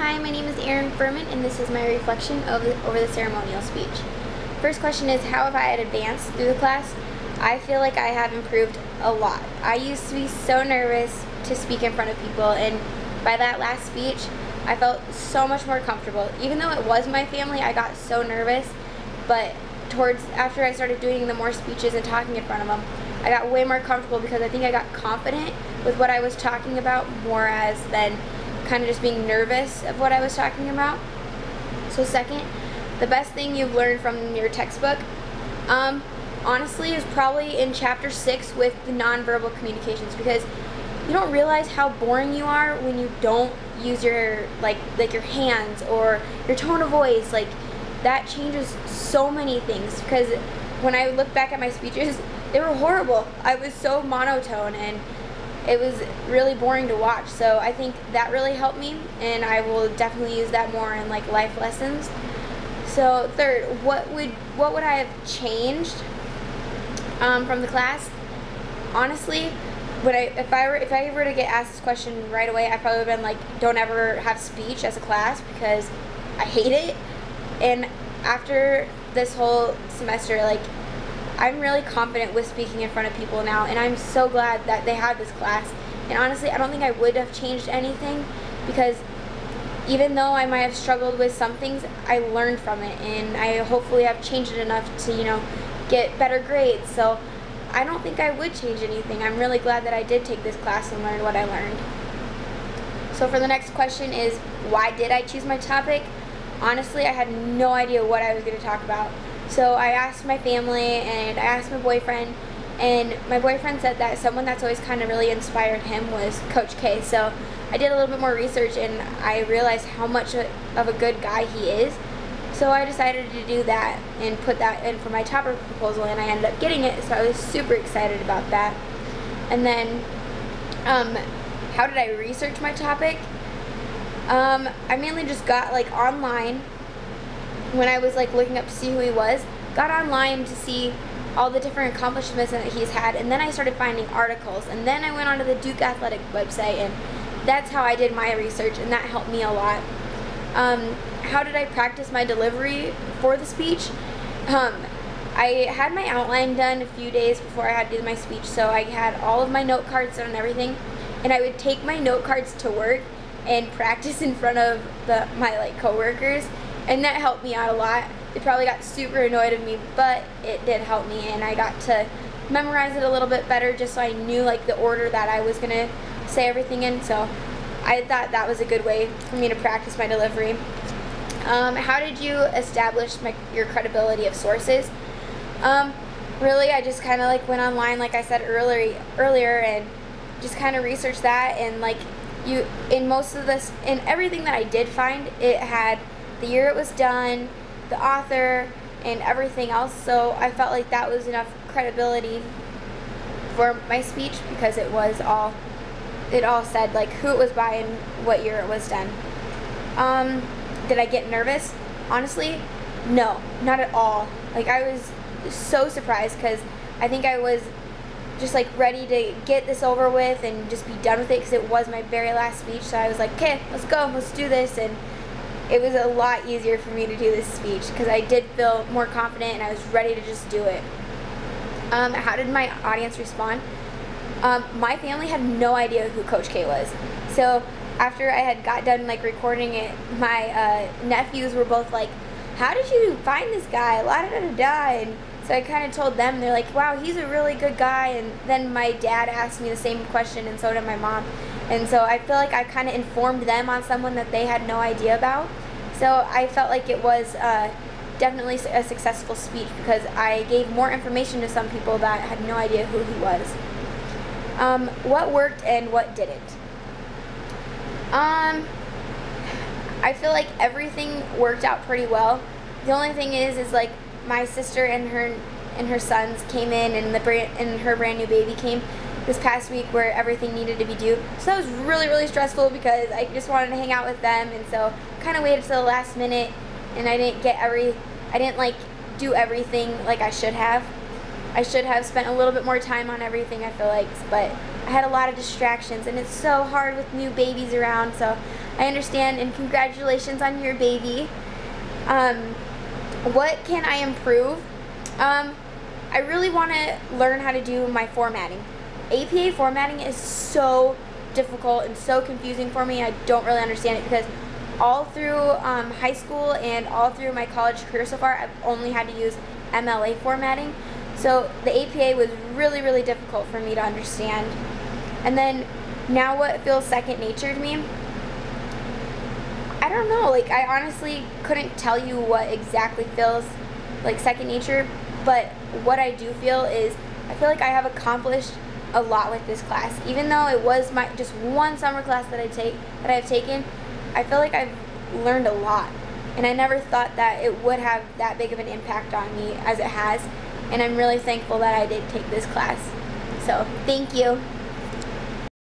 Hi, my name is Fuhrmann, and this is my reflection over the ceremonial speech. First question is, how have I advanced through the class? I feel like I have improved a lot. I used to be so nervous to speak in front of people, and by that last speech, I felt so much more comfortable. Even though it was my family, I got so nervous, but after I started doing the more speeches and talking in front of them, I got way more comfortable because I think I got confident with what I was talking about more as than kind of just being nervous of what I was talking about. So second, the best thing you've learned from your textbook, honestly, is probably in chapter 6 with the nonverbal communications, because you don't realize how boring you are when you don't use your like your hands or your tone of voice. Like, that changes so many things, because when I look back at my speeches, they were horrible. I was so monotone and it was really boring to watch. So I think that really helped me, and I will definitely use that more in like life lessons. So third, what would I have changed from the class? Honestly, if I were to get asked this question right away, I probably would have been like, don't ever have speech as a class, because I hate it. And after this whole semester, like, I'm really confident with speaking in front of people now, and I'm so glad that they have this class. And honestly, I don't think I would have changed anything, because even though I might have struggled with some things, I learned from it, and I hopefully have changed it enough to, you know, get better grades. So I don't think I would change anything. I'm really glad that I did take this class and learn what I learned. So for the next question is, why did I choose my topic? Honestly, I had no idea what I was going to talk about. So I asked my family and I asked my boyfriend, and my boyfriend said that someone that's always kind of really inspired him was Coach K. So I did a little bit more research, and I realized how much of a good guy he is. So I decided to do that and put that in for my topic proposal, and I ended up getting it, so I was super excited about that. And then, how did I research my topic? I mainly just got like online, when I was like looking up to see who he was, got online to see all the different accomplishments that he's had, and then I started finding articles, and then I went onto the Duke Athletic website, and that's how I did my research, and that helped me a lot. How did I practice my delivery for the speech? I had my outline done a few days before I had to do my speech, so I had all of my note cards done and everything, and I would take my note cards to work and practice in front of my like coworkers, and that helped me out a lot. They probably got super annoyed of me, but it did help me, and I got to memorize it a little bit better, just so I knew like the order that I was gonna say everything in. So I thought that was a good way for me to practice my delivery. How did you establish your credibility of sources? Really, I just kind of like went online, like I said earlier, and just kind of researched that, and like in everything that I did find, it had the year it was done, the author, and everything else. So I felt like that was enough credibility for my speech, because it all said like who it was by and what year it was done. Did I get nervous? Honestly, no, not at all. Like, I was so surprised, because I think I was just like ready to get this over with and just be done with it, because it was my very last speech. So I was like, okay, let's go, let's do this. And it was a lot easier for me to do this speech, because I did feel more confident and I was ready to just do it. How did my audience respond? My family had no idea who Coach K was. So after I had got done like recording it, my nephews were both like, how did you find this guy? La da da da da. And so I kind of told them, they're like, wow, he's a really good guy. And then my dad asked me the same question, and so did my mom. And so I feel like I kind of informed them on someone that they had no idea about. So I felt like it was definitely a successful speech, because I gave more information to some people that had no idea who he was. What worked and what didn't? I feel like everything worked out pretty well. The only thing is like my sister and her sons came in, and her brand new baby came this past week, where everything needed to be due. So that was really, really stressful, because I just wanted to hang out with them, and so kind of waited till the last minute, and I didn't like do everything like I should have. I should have spent a little bit more time on everything, I feel like, but I had a lot of distractions, and it's so hard with new babies around, so I understand, and congratulations on your baby. What can I improve? I really want to learn how to do my formatting. APA formatting is so difficult and so confusing for me. I don't really understand it because all through high school and all through my college career so far, I've only had to use MLA formatting. So the APA was really, really difficult for me to understand. And then now what feels second nature to me, I don't know, like I honestly couldn't tell you what exactly feels like second nature, but what I do feel is I feel like I have accomplished a lot with this class. Even though it was my just one summer class that I've taken, I feel like I've learned a lot. And I never thought that it would have that big of an impact on me as it has. And I'm really thankful that I did take this class. So, thank you.